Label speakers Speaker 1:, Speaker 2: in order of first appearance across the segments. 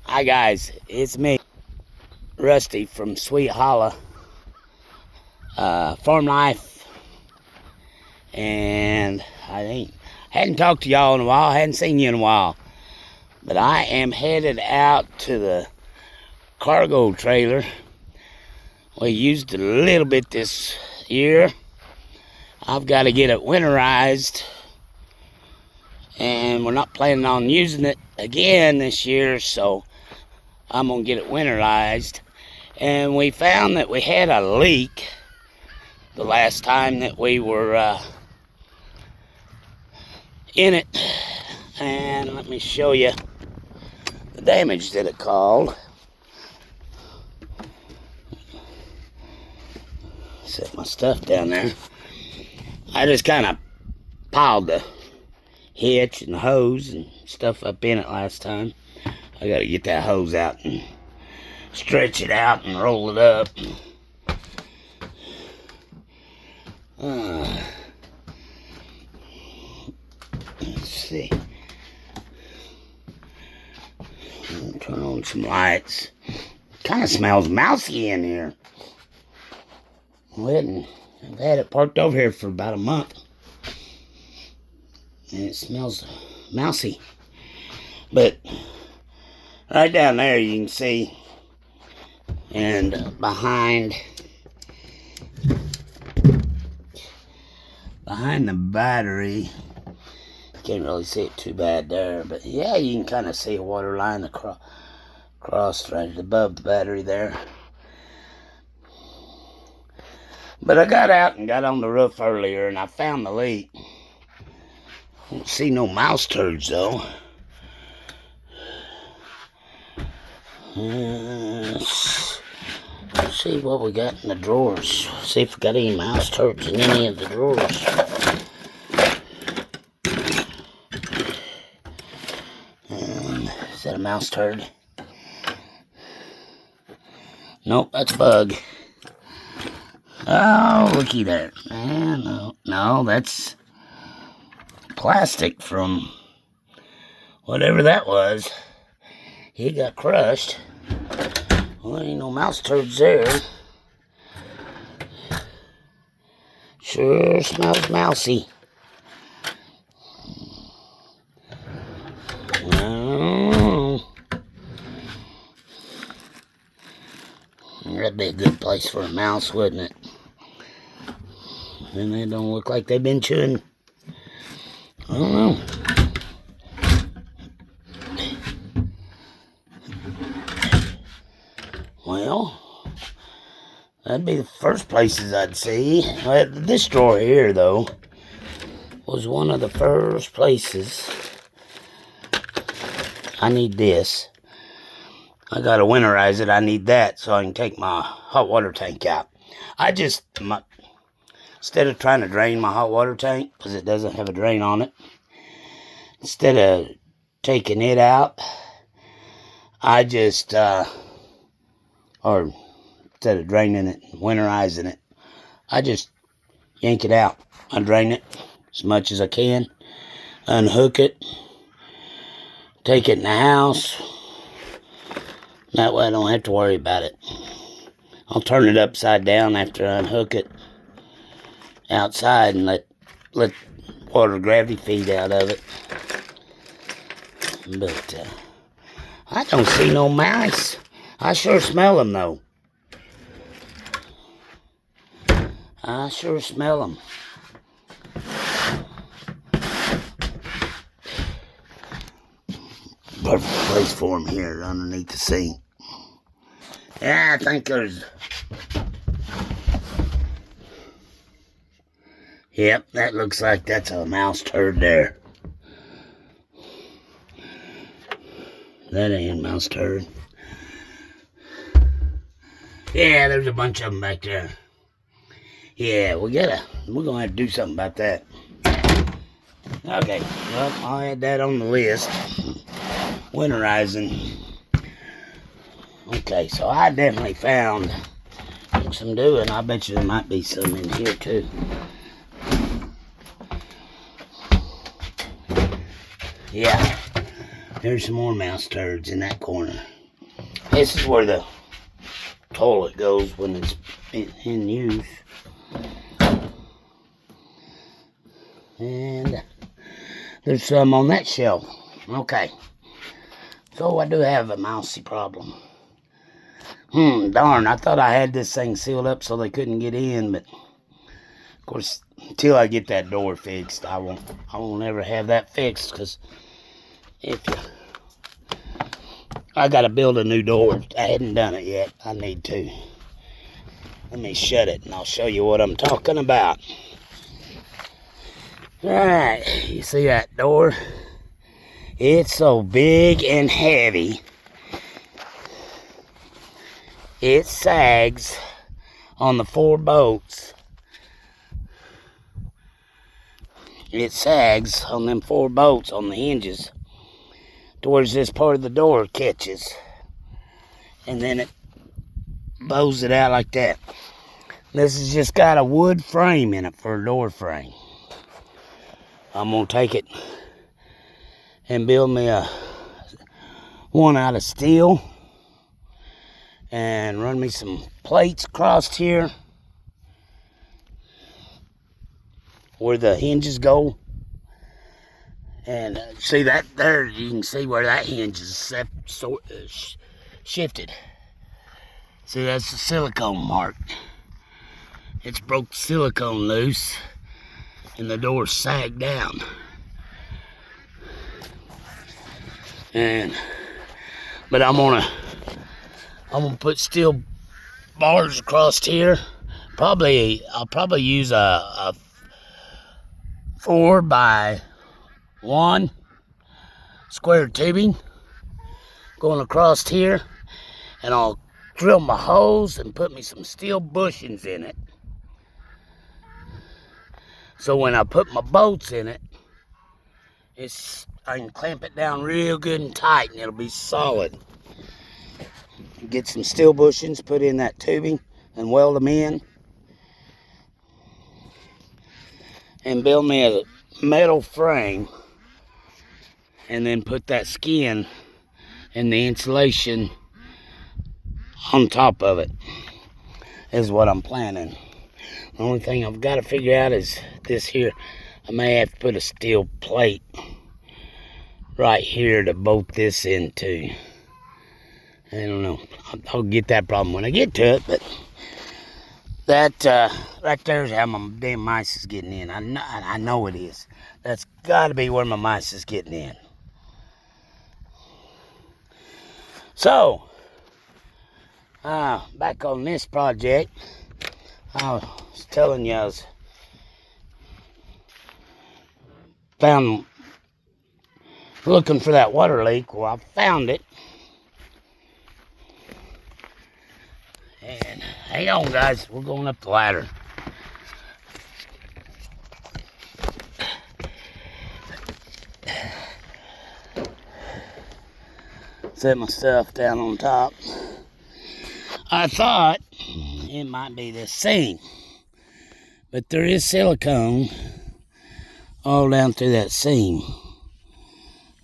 Speaker 1: Hi guys, it's me, Rusty from Sweet Hollow, Farm Life, and I hadn't talked to y'all in a while, hadn't seen you in a while, but I am headed out to the cargo trailer. We used it a little bit this year. I've got to get it winterized, and we're not planning on using it again this year, so I'm gonna get it winterized. And we found that we had a leak the last time that we were in it, and let me show you the damage that it caused. Set my stuff down there. I just kind of piled the hitch and the hose and stuff up in it last time. I gotta get that hose out and stretch it out and roll it up. Let's see. Turn on some lights. Kind of smells mousy in here. I've had it parked over here for about a month, and it smells mousy. But right down there you can see, and behind the battery, can't really see it too bad there, but yeah, you can kind of see a water line across right above the battery there. But I got out and got on the roof earlier, and I found the leak. I don't see no mouse turds though. Let's see what we got in the drawers. See if we got any mouse turds in any of the drawers. Is that a mouse turd? Nope, that's a bug. Oh, looky there. No, that's plastic from whatever that was. He got crushed. Well, ain't no mouse turds there. Sure smells mousy. That'd be a good place for a mouse, wouldn't it? And they don't look like they've been chewing. I don't know. Well, that'd be the first places I'd see. This drawer here, though, was one of the first places. I need this. I gotta winterize it. I need that so I can take my hot water tank out. Instead of trying to drain my hot water tank, because it doesn't have a drain on it, instead of taking it out, instead of draining it and winterizing it, I just yank it out. I drain it as much as I can, unhook it, take it in the house. That way I don't have to worry about it. I'll turn it upside down after I unhook it outside and let water gravity feed out of it. But I don't see no mice. I sure smell them though. I sure smell them. Perfect place for them here underneath the sink. Yeah, I think there's... Yep, that looks like that's a mouse turd there. That ain't a mouse turd. Yeah, there's a bunch of them back there. Yeah, we're gonna have to do something about that. Okay, well, I'll add that on the list. Winterizing. Okay, so I definitely found some doing. I bet you there might be some in here too. Yeah, There's some more mouse turds in that corner. This is where the toilet goes when it's in use. And there's some on that shelf. Okay. So I do have a mousy problem. Darn, I thought I had this thing sealed up so they couldn't get in, but of course, until I get that door fixed, I won't ever have that fixed, because I gotta build a new door. I hadn't done it yet. I need to. Let me shut it and I'll show you what I'm talking about. Alright, you see that door? It's so big and heavy. It sags on the 4 bolts. It sags on them 4 bolts on the hinges towards this part of the door catches. And then it bows it out like that. This has just got a wood frame in it for a door frame. I'm going to take it and build me one out of steel. And run me some plates across here where the hinges go. And see that there, you can see where that hinge is shifted. See, that's the silicone mark. It's broke the silicone loose and the door sagged down. But I'm gonna put steel bars across here. I'll probably use a 4x1 square tubing going across here, and I'll drill my holes and put me some steel bushings in it. So when I put my bolts in it, I can clamp it down real good and tight, and it'll be solid. Get some steel bushings, put in that tubing, and weld them in. And build me a metal frame. And then put that skin and the insulation on top of it. Is what I'm planning. The only thing I've got to figure out is this here. I may have to put a steel plate right here to bolt this into. I don't know. I'll get that problem when I get to it, but that right there is how my damn mice is getting in. I know it is. That's got to be where my mice is getting in. So, back on this project, I was telling you I was looking for that water leak. Well, I found it. And hang on, guys, we're going up the ladder. Set my stuff down on top. I thought it might be this seam, but there is silicone all down through that seam,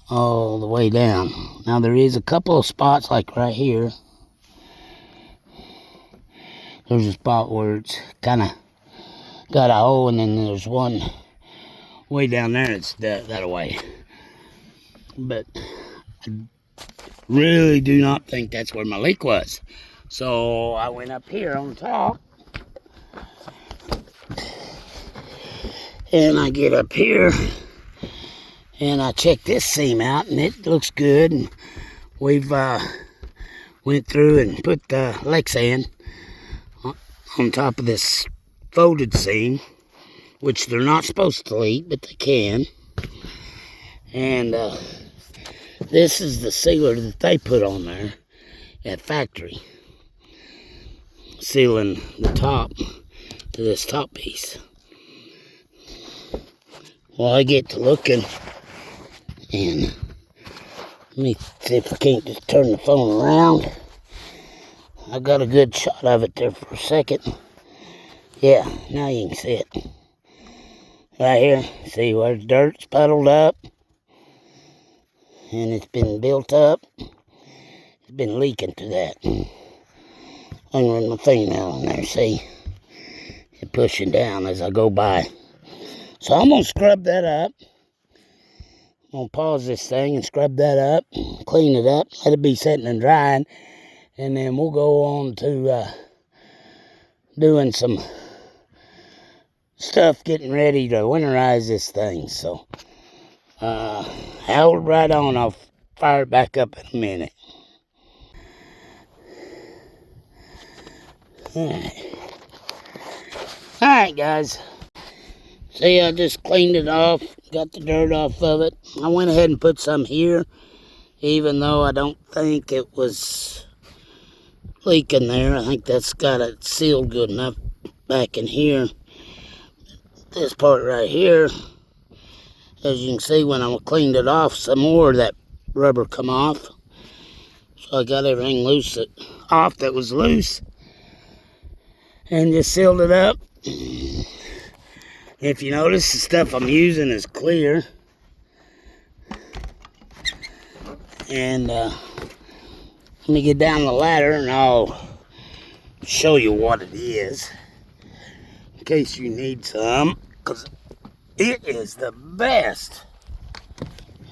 Speaker 1: all the way down. Now there is a couple of spots like right here. There's a spot where it's kind of got a hole, and then there's one way down there that's that way. But I really do not think that's where my leak was. So I went up here on top, and I get up here, and I check this seam out, and it looks good. And we've went through and put the Lexan on top of this folded seam, which they're not supposed to leak, but they can. And this is the sealer that they put on there at factory, sealing the top to this top piece. Well, I get to looking, and let me see if I can't just turn the phone around. I got a good shot of it there for a second. Yeah, now you can see it. Right here, see where the dirt's puddled up. and it's been built up. It's been leaking to that. I can run my fingernail in there, see? It's pushing down as I go by. So I'm going to scrub that up. I'm going to pause this thing and scrub that up, clean it up, let it be sitting and drying, and then we'll go on to doing some stuff, getting ready to winterize this thing. So hold right on. I'll fire it back up in a minute. Alright guys, see, I just cleaned it off, got the dirt off of it. I went ahead and put some here, even though I don't think it was leaking there. I think that's got it sealed good enough back in here. This part right here, as you can see, when I cleaned it off, some more of that rubber come off. So I got everything off that was loose and just sealed it up. If you notice, the stuff I'm using is clear. And let me get down the ladder and I'll show you what it is, in case you need some, because it is the best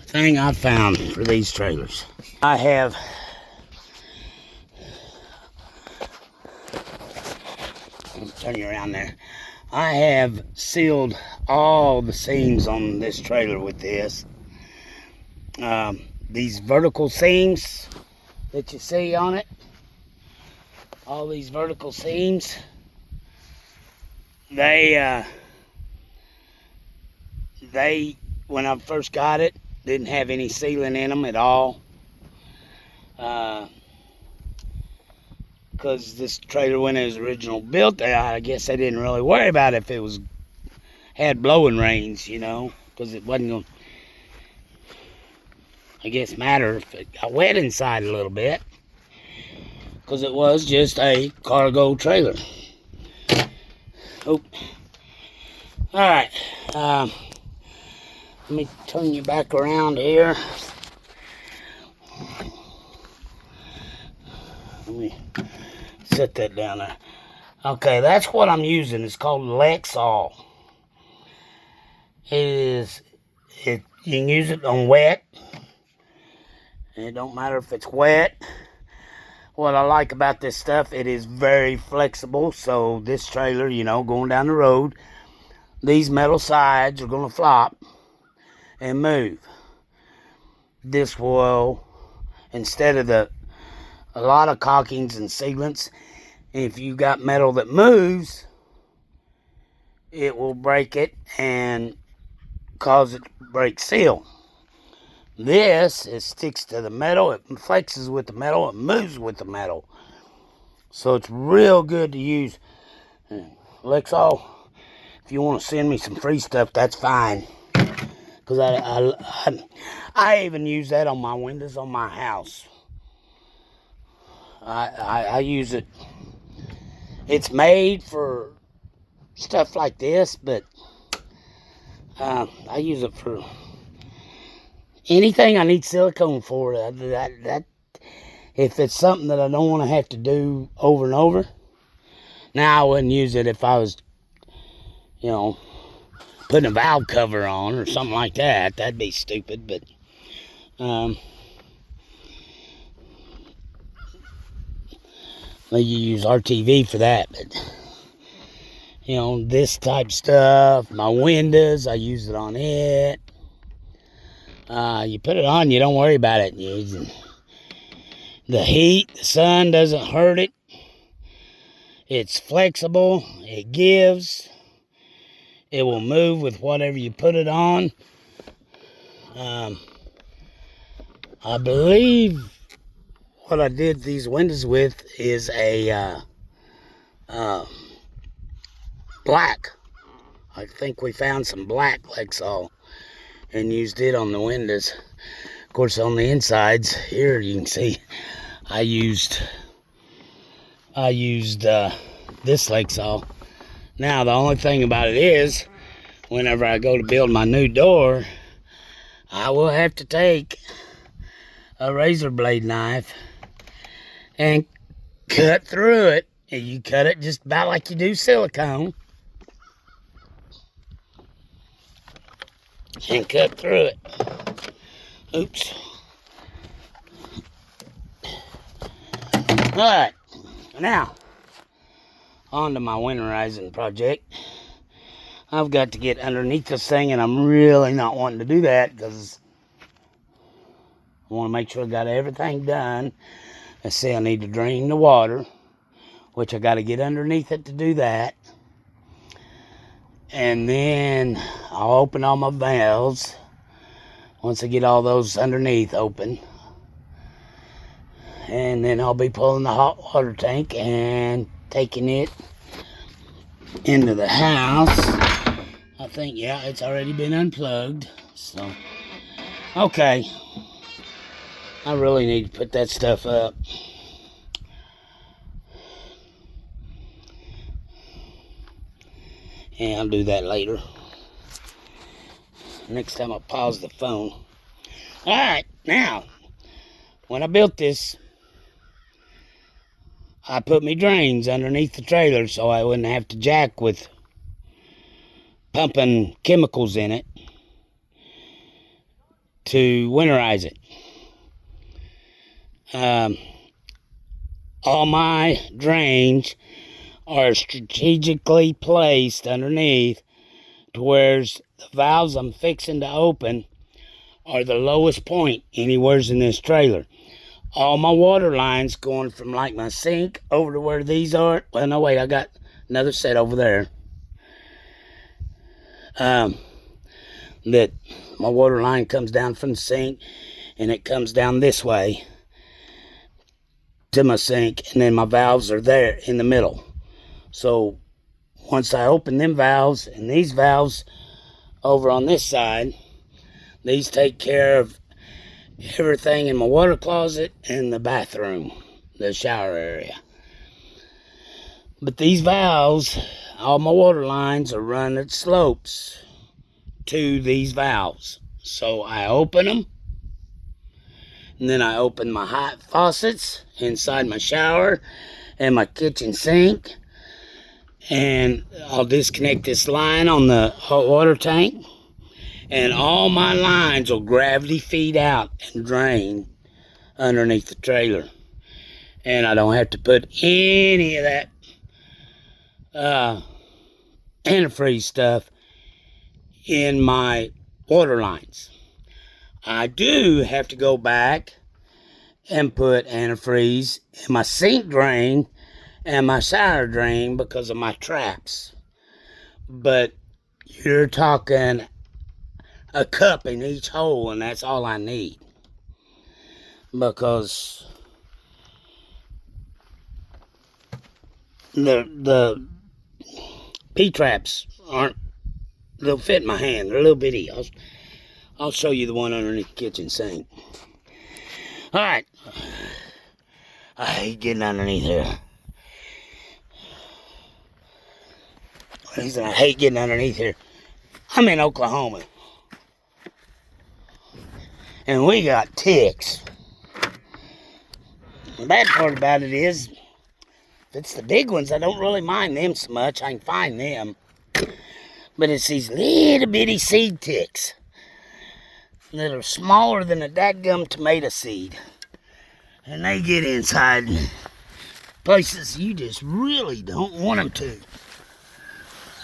Speaker 1: thing I've found for these trailers. Let me turn you around there. I have sealed all the seams on this trailer with this. These vertical seams that you see on it, all these vertical seams, they when I first got it, didn't have any sealing in them at all. Because this trailer, when it was originally built, I guess they didn't really worry about if it had blowing rains, you know, because it wasn't going to, I guess, matter if it got wet inside a little bit, because it was just a cargo trailer. Oh, all right. Let me turn you back around here. Let me set that down there. Okay, that's what I'm using. It's called Lexol. You can use it on wet. It don't matter if it's wet. What I like about this stuff, it is very flexible. So this trailer, you know, going down the road, these metal sides are going to flop and move. This will, instead of a lot of caulkings and sealants, if you got metal that moves, it will break it and cause it to break seal. This, it sticks to the metal, it flexes with the metal, it moves with the metal. So it's real good to use. Lexol, if you want to send me some free stuff, that's fine. Because I even use that on my windows on my house. I use it. It's made for stuff like this, but I use it for anything I need silicone for. That if it's something that I don't want to have to do over and over. Now I wouldn't use it if I was, you know, putting a valve cover on or something like that. That'd be stupid, but well, you use RTV for that, but you know, this type stuff, my windows, I use it on it. You put it on, you don't worry about it. The heat, the sun doesn't hurt it. It's flexible, it gives. It will move with whatever you put it on. I believe what I did these windows with is a black. I think we found some black Lexol and used it on the windows. Of course, on the insides here, you can see I used this Lexol. Now, the only thing about it is, whenever I go to build my new door, I will have to take a razor blade knife and cut through it. And you cut it just about like you do silicone. And cut through it. Oops. Alright, now on to my winterizing project. I've got to get underneath this thing, and I'm really not wanting to do that because I want to make sure I got everything done. I see I need to drain the water, which I got to get underneath it to do that. And then I'll open all my valves once I get all those underneath open. And then I'll be pulling the hot water tank and taking it into the house. I think, yeah, it's already been unplugged. So, okay. I really need to put that stuff up. And I'll do that later. Next time I pause the phone. Alright, now, when I built this, I put me drains underneath the trailer so I wouldn't have to jack with pumping chemicals in it to winterize it. All my drains are strategically placed underneath to where the valves I'm fixing to open are the lowest point anywhere in this trailer. All my water lines going from like my sink over to where these are. Well, no, wait, I got another set over there. That my water line comes down from the sink and it comes down this way to my sink, and then my valves are there in the middle. So once I open them valves and these valves over on this side, these take care of everything in my water closet and the bathroom, the shower area. But these valves, all my water lines are run at slopes to these valves. So I open them, and then I open my hot faucets inside my shower and my kitchen sink, and I'll disconnect this line on the hot water tank, and all my lines will gravity feed out and drain underneath the trailer. And I don't have to put any of that antifreeze stuff in my water lines. I do have to go back and put antifreeze in my sink drain and my shower drain because of my traps. But you're talking a cup in each hole, and that's all I need. Because the P-traps they'll fit in my hand. They're a little bitty. I'll show you the one underneath the kitchen sink. Alright. I hate getting underneath here. The reason I hate getting underneath here, I'm in Oklahoma. And we got ticks. The bad part about it is, if it's the big ones, I don't really mind them so much. I can find them. But it's these little bitty seed ticks that are smaller than a dadgum tomato seed. And they get inside places you just really don't want them to.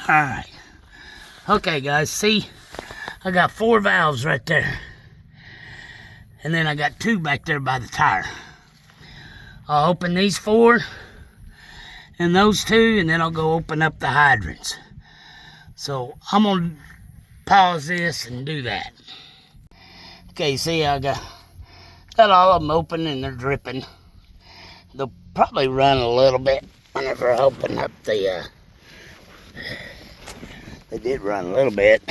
Speaker 1: Alright. Okay, guys, see? I got 4 valves right there. And then I got 2 back there by the tire. I'll open these 4 and those 2, and then I'll go open up the hydrants. So I'm going to pause this and do that. Okay, see, I got all of them open and they're dripping. They'll probably run a little bit whenever I open up the... They did run a little bit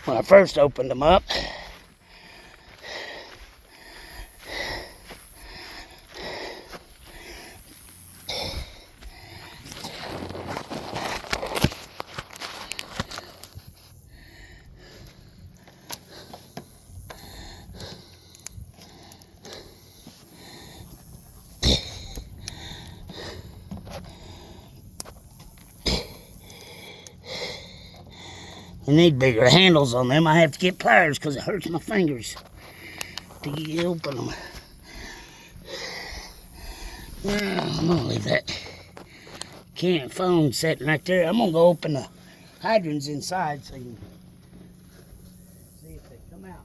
Speaker 1: when I first opened them up. You need bigger handles on them. I have to get pliers because it hurts my fingers to open them. I'm gonna leave that can phone sitting right there. I'm gonna go open the hydrants inside so you can see if they come out.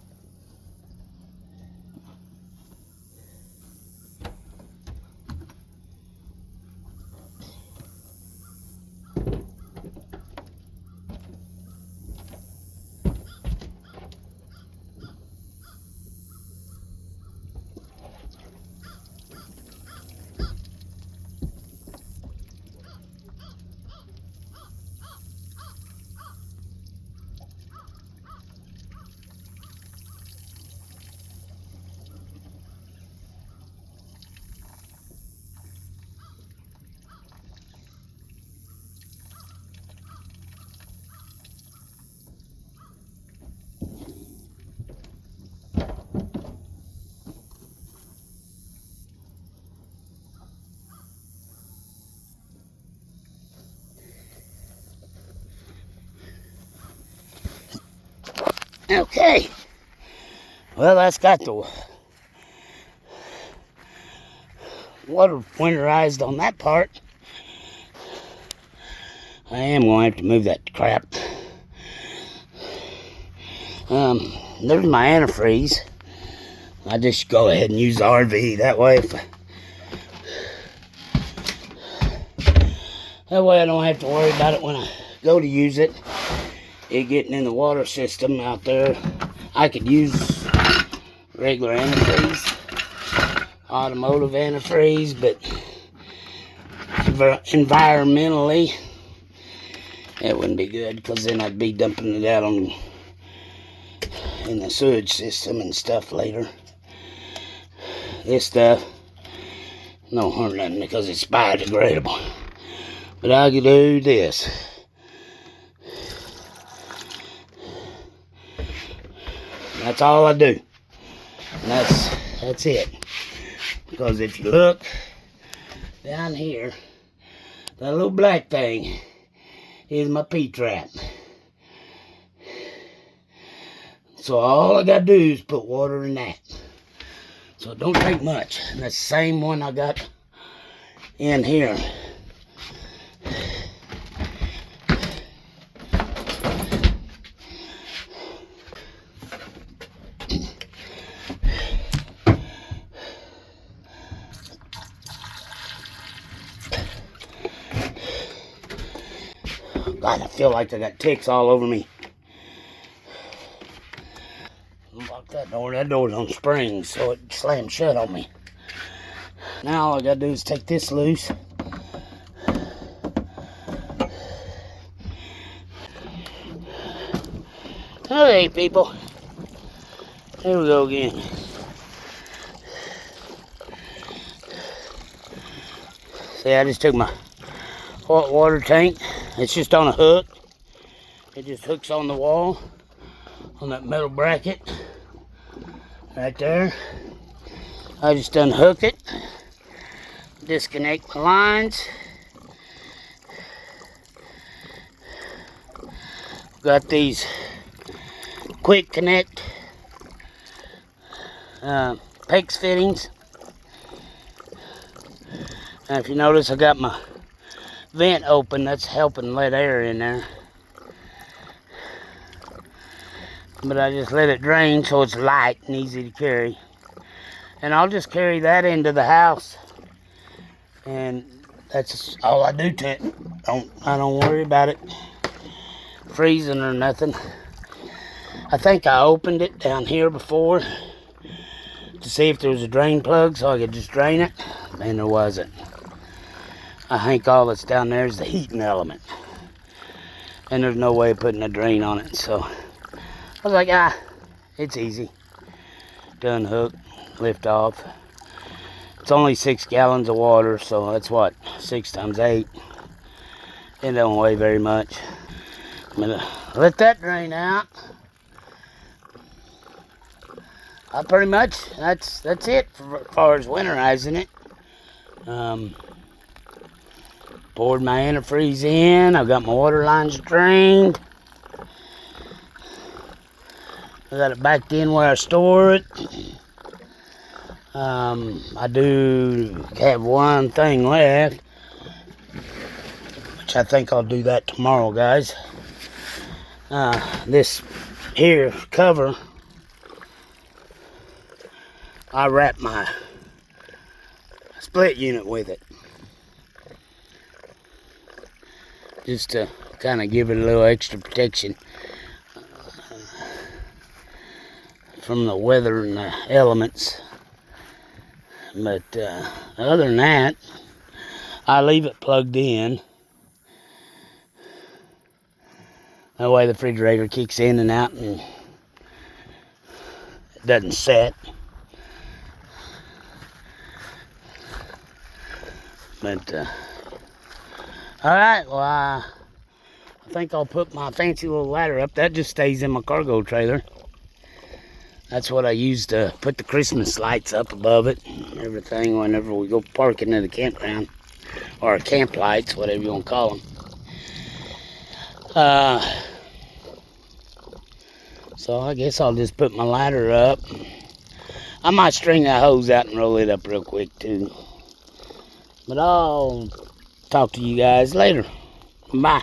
Speaker 1: Okay, well, that's got the water winterized on that part. I am going to have to move that crap. There's my antifreeze. I just go ahead and use the RV. That way I don't have to worry about it when I go to use it. It getting in the water system out there. I could use regular antifreeze, automotive antifreeze, but environmentally it wouldn't be good because then I'd be dumping it out in the sewage system and stuff later. This stuff, no harm nothing because it's biodegradable. But I could do this. That's all I do. And that's it. Because if you look down here, that little black thing is my P-trap. So all I gotta do is put water in that. So it don't take much. And that's the same one I got in here. God, I feel like I got ticks all over me. Lock that door. That door's on springs, so it slams shut on me. Now all I gotta do is take this loose. Okay, people. Here we go again. See, I just took my hot water tank. It's just on a hook. It just hooks on the wall, on that metal bracket right there. I just unhook it, disconnect my lines. Got these quick connect PEX fittings. Now if you notice, I got my vent open. That's helping let air in there. But I just let it drain so it's light and easy to carry. And I'll just carry that into the house. And that's all I do to it. I don't worry about it freezing or nothing. I think I opened it down here before to see if there was a drain plug so I could just drain it. And there wasn't. I think all that's down there is the heating element. And there's no way of putting a drain on it. So I was like, it's easy to unhook, lift off. It's only 6 gallons of water, so that's what, 6 times 8. It don't weigh very much. I'm gonna let that drain out. Pretty much, that's it as far as winterizing it. Poured my antifreeze in. I've got my water lines drained. I got it backed in where I store it. I do have one thing left, which I think I'll do that tomorrow, guys. This here cover, I wrap my split unit with it, just to kind of give it a little extra protection from the weather and the elements. But other than that, I leave it plugged in. That way the refrigerator kicks in and out and it doesn't set. But alright, well I think I'll put my fancy little ladder up. That just stays in my cargo trailer. That's what I use to put the Christmas lights up above it and everything whenever we go parking at a campground. Or camp lights, whatever you want to call them. So I guess I'll just put my ladder up. I might string that hose out and roll it up real quick too. But I'll talk to you guys later. Bye.